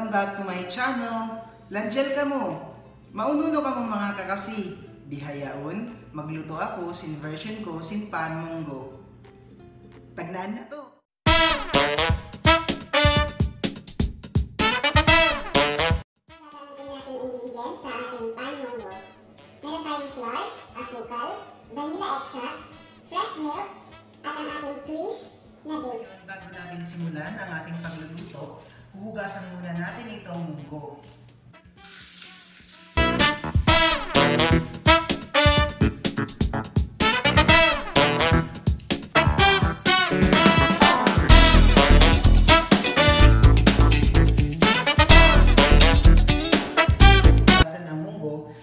Welcome back to my channel. Landiyan ka mo. Maununo ka mo mga kakasi. Bihayaon, magluto ako sin version ko sin Pan Monggo. Tagnaan na to. Ingredients sa ating Pan Monggo. Meron tayong flour, asukal, vanilla extract, fresh milk, at ang ating twist na dates. Bago natin simulan ang ating pagluluto, huhugasan muna natin itong munggo.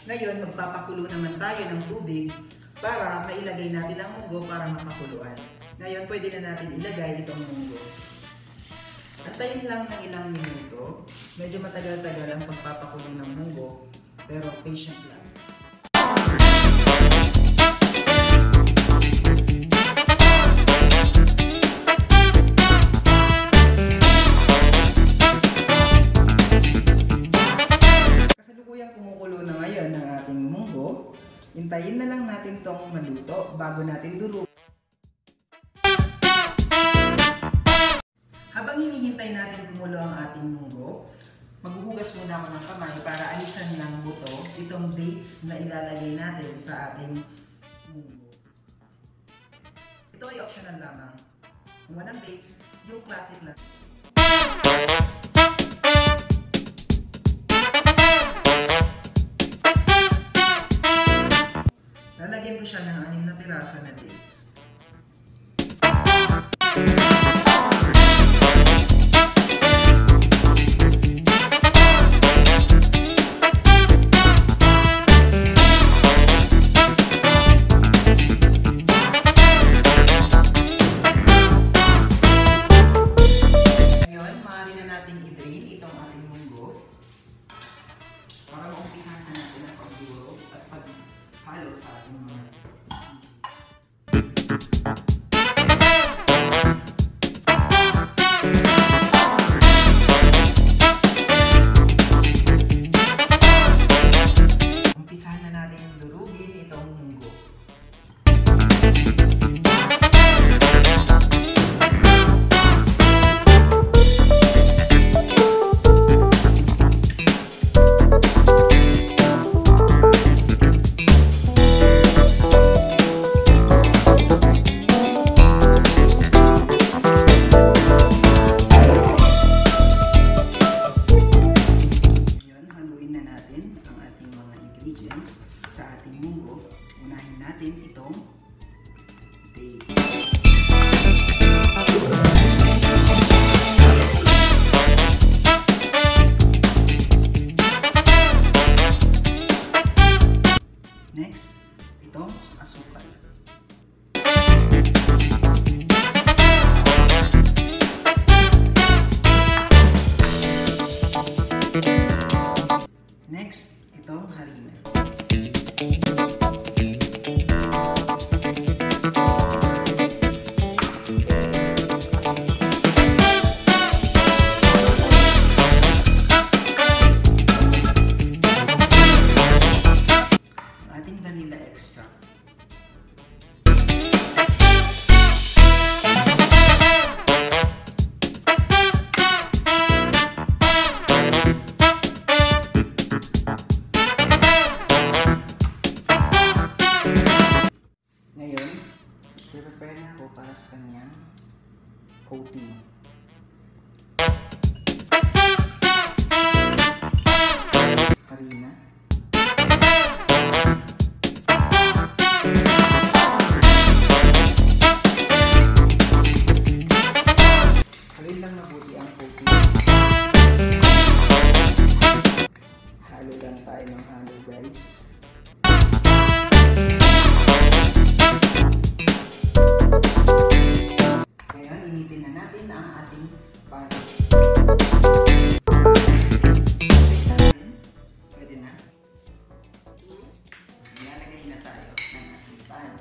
Ngayon, magpapakulo naman tayo ng tubig para mailagay natin ang munggo para mapakuluan. Ngayon, pwede na natin ilagay itong munggo. Antayin lang ng ilang minuto. Medyo matagal-tagal ang pagpapakulo ng munggo, pero patient lang. Hintayin na lang natin tong maluto bago natin durugin. Habang hinihintay natin kumulo ang ating munggo, maghuhugas muna ako ng kamay para alisan ng buto itong dates na ilalagay natin sa ating munggo. Ito ay optional lamang. Kung walang dates, yung classic lang. Lalagyan ko siya ng 6 na piraso na dates. Ngayon, maaari na natin i-drain itong ating munggo para maumpisahan na natin ang pagdurog at paghalo sa ating mga umpisahan na natin durugin itong munggo. Sa ating munggo, unahin natin itong dates. Next, itong asukal. Next, itong harina. Ating vanilla extract. Ngayon, prepare na ako para sa kanyang coating. Harina. Haluin lang mabuti ang coating. Halo lang tayo ng halo, guys. Ngayon, initin na natin ang ating pan. Pwede na. Ilalagay na tayo ng ating pan.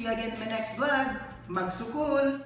See you again in my next vlog. Magsukol!